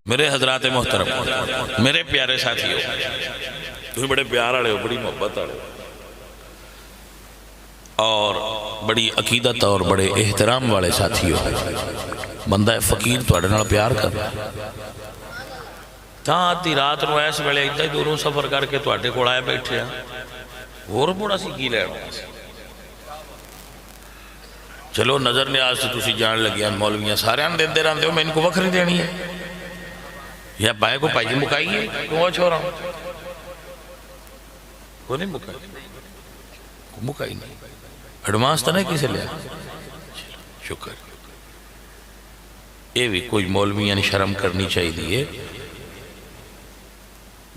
میرے حضرات محترم، میرے پیارے ساتھیوں، تمہیں بڑے پیار والے ہو، بڑی محبت والے اور بڑی عقیدت اور بڑے احترام والے ساتھیوں، بندہ فقیر تواڈے نال پیار کردا تاں آدھی رات نو اس ویلے اتنا ہی دوروں سفر کر کے تواڈے کول آئے بیٹھے ہاں، ہور بڑا سی کی لینا سی۔ چلو نظر نیاز سے تسی جان لگیا مولویاں سارے آن دیندے رہندے ہو، میں ان کو وکھری دینی ہے یا بھائی کو پائی مکائیے کیوں چھوڑا ہوں کو نہیں مکائی نہیں ایڈوانس تو نہیں کسے لیا شکر یہ بھی کوئی مولویاں نے شرم کرنی چاہیے دیئے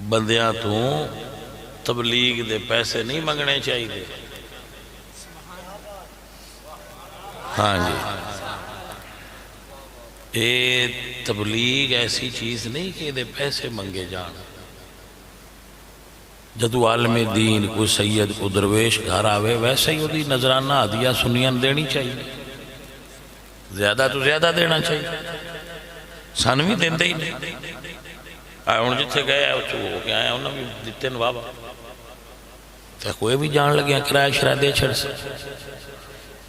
بندیاں تو تبلیغ دے پیسے نہیں منگنے چاہیے دے ہاں جی یہ تبلیغ ایسی چیز نہیں کہ دے پیسے منگے جان جدو عالم دین کو سید کو درویش گھر آوے ویسے ہی دی نظرانہ عدیہ سنیاں دینی چاہیے زیادہ تو زیادہ دینا چاہیے سانوی دین دے ہی نہیں آئے ان جتے گئے ہو کے آئے انہوں نے دیتے نوابا تو کوئی بھی جان لگیا کرایہ شرائع دے چھڑ سے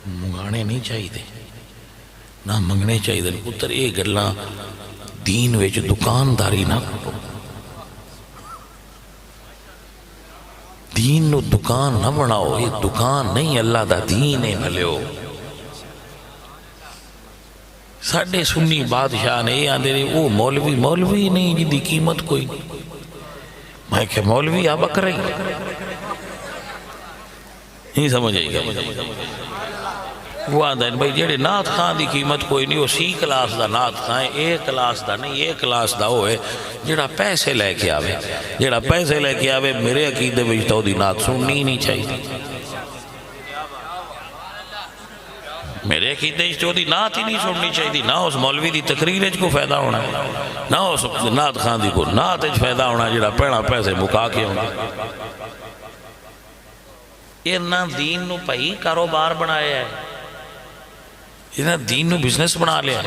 منگانے نہیں چاہیے دے نہ منگنے چاہیے دے پتر ایک گلہ دین ویچ دکانداری نہ کرو دین نو دکان نہ بناؤ یہ دکان نہیں اللہ دا دین ہے بھلے ہو ساڑھے سنی بادشاہ نے یہ آندے رہے وہ مولوی نہیں جی دی قیمت کوئی نہیں میں کہ مولوی آپ اکر رہی نہیں سمجھ آئی گا وہ آندہ ہے بھائی جیڑے نات خان دی قیمت کوئی نہیں وہ سی کلاس دا نات خان اے کلاس دا نہیں اے کلاس دا ہوئے جیڑا پیسے لے کے آوے جیڑا پیسے لے کے آوے میرے عقیدے بجتا ہو دی نات سننی نہیں چاہیے میرے عقیدے بجتا ہو دی نات ہی نہیں سننی چاہیے نہ اس مولوی دی تقریر کو فائدہ ہونا نہ اس نات خان دی کو نات فائدہ ہونا جیڑا پیڑا پیسے مکا کے ہونا یہ نہ دین نو پہی کاروبار بنایا ہے یہ دین نو بزنس بنا لیا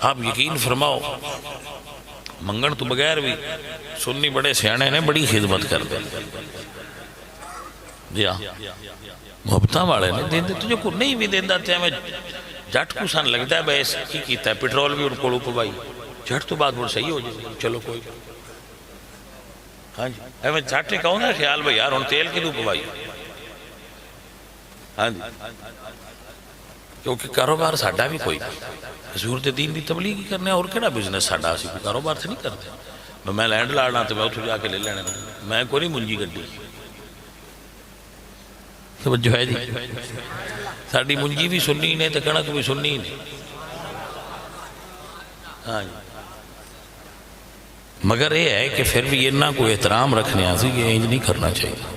آپ یقین فرماؤ منگن تو بغیر بھی سنی بڑے سیانے نے بڑی خدمت کر دے جی ہاں محبتاں والے نے دین دے تجھے کو نہیں بھی دین داتے ہمیں جٹ کو سان لگتا ہے بھائی کی کیتا ہے پیٹرول بھی ان کو لوپو بھائی جٹ تو بات بڑھ صحیح ہو جائے چلو کوئی ہاں جی ہمیں جٹ نے کہوں نا خیال بھائی یار ان تیل کی لوپو بھائی ہاں جی کیونکہ کاروبار ساڑھا بھی کوئی حضور دے دین دی تبلیغ کرنے اور کیڑا بزنس ساڑھا اسی کوئی کاروبار سے نہیں کرتے میں لینڈ لاڑنا تو میں اتھو جا کے لے لینے میں کوئی نہیں منجی گڈی توجہ ہے جی ساڑھی منجی بھی سننی نہیں تو کنک بھی سننی نہیں ہاں جی مگر یہ ہے کہ پھر بھی یہ نہ کوئی احترام رکھنے آسی کہ انج نہیں کرنا چاہیے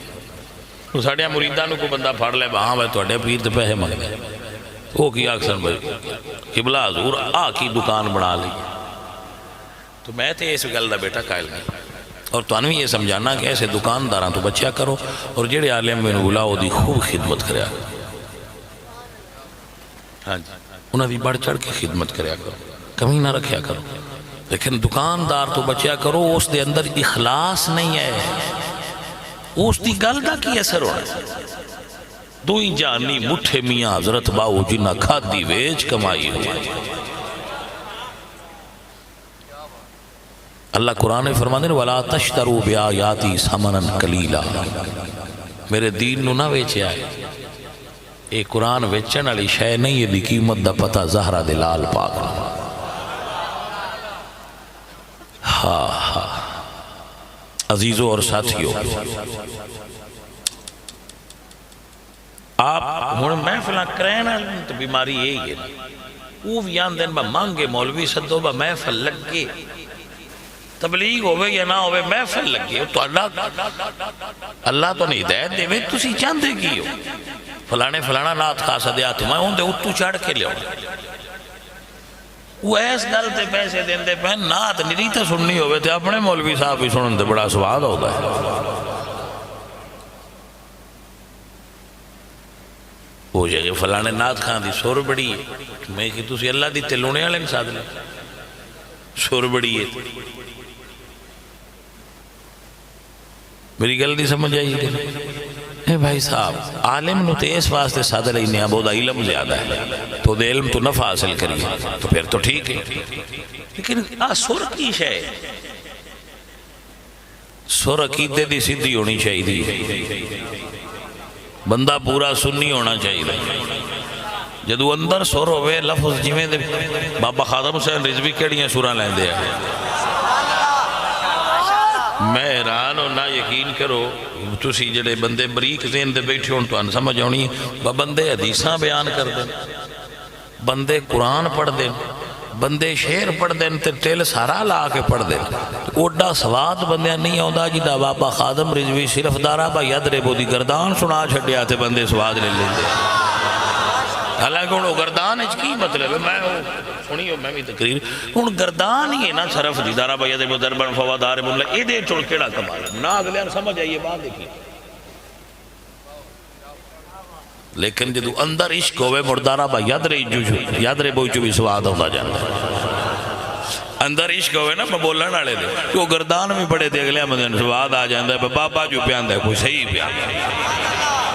تو ساڑھے مریدانوں کو بندہ پھاڑ لے ہاں بھائی تو اڈے پیر تے پیسے مانگ لے وہ کی اکثر بھائی قبلہ حضور آ کی دکان بنا لی تو میں تے اس گل دا بیٹا قائل نہیں اور تو انہوں یہ سمجھانا کہ ایسے دکانداراں تو بچیا کرو اور جڑے عالم میں بلاؤ دی خوب خدمت کریا ہاں جی انہوں دی بڑھ چڑھ کے خدمت کریا کرو کمی نہ رکھیا کرو لیکن دکاندار تو بچیا کرو اس دے اندر اخلاص نہیں ہے اس دی گل دا کی اثر ہونا دوئی جانی مٹھے میاں حضرت باؤ جنہ کھادی ویج کمائی ہوئی اللہ قرآن فرما دے وَلَا تَشْتَرُوا بِآيَاتِي ثَمَنًا قَلِيلًا میرے دین نو نہ ویچے آئے اے قرآن ویچن علی شے نہیں یہ دی قیمت دا پتہ زہرہ دے لال پاک ہاں ہاں عزیزوں اور ساتھیوں آپ ہوں محفلہ کرنا تو بیماری یہی ہے وہ بھی آن دن با مانگے مولوی صدو با محفل لگے تبلیغ ہوئے یا نہ ہوئے محفل لگے تو اللہ تو نہیں ہدایت دے میں تسی چاندے کی ہو فلانے فلانا نات خاصا دیا تو میں ان دے اتو چڑھ کے لیا وہ ایس گل تے پیسے دین دے پہن نات نریتا سننی ہوئے تھے اپنے مولوی صاحب بھی سنن دے بڑا سواد ہوتا ہے ہو جائے گا فلانے نات خان دی سور بڑی ہے میں کہ تسی اللہ دی تلونے والے نہیں ساتھ لیں سر بڑی ہے میری گل نہیں سمجھ آئی کہ اے بھائی صاحب عالم نو تے اس واسطے سادہ لینے ابو دا علم زیادہ ہے تو دے علم تو نفع حاصل کریے تو پھر تو ٹھیک ہے لیکن سر کی شے سر عقیدے دی سیدھی ہونی چاہیے بندہ پورا سنی ہونا چاہیے جدو اندر سر ہوئے لفظ جویں دے بابا خادم حسین رضوی کیڑیاں سراں لیندے ہیں میں حیران ہوں نہ یقین کرو تسی جڑے بندے بریک ذہن دے بیٹھے ہوں تو سمجھ آنی بندے حدیثاں بیان کر دیں بندے قرآن پڑھ دیں بندے شعر پڑھ دیں تے ٹل سارا لا کے پڑھ دیں اوڈا سواد بندے نہیں آندا جی دا بابا خادم رضوی صرف دارا با یدربو دی گردان سنا چھڈیا تے بندے سواد لے لیندے حالانکہ انہوں گردان اچھ کی مطلب ہے میں سنی ہو میں بھی تقریر ان گردان ہی ہے نا صرف جی دارا با یدربو دربان فوادار بلّہ اے دے چڑ کیڑا کمال ہے نا اگلیاں سمجھ آئیے بات دیکھیں لیکن جدو اندر عشق ہوئے مردارہ با یادرے بوچو بھی سواد ہوتا جانا اندر عشق ہوئے نا میں بولنا نالے دے تو گردان بھی بڑے دے اگلے مدن سواد آ جاندہ ہے بابا جو پیاندہ ہے کوئی صحیح پیاندہ ہے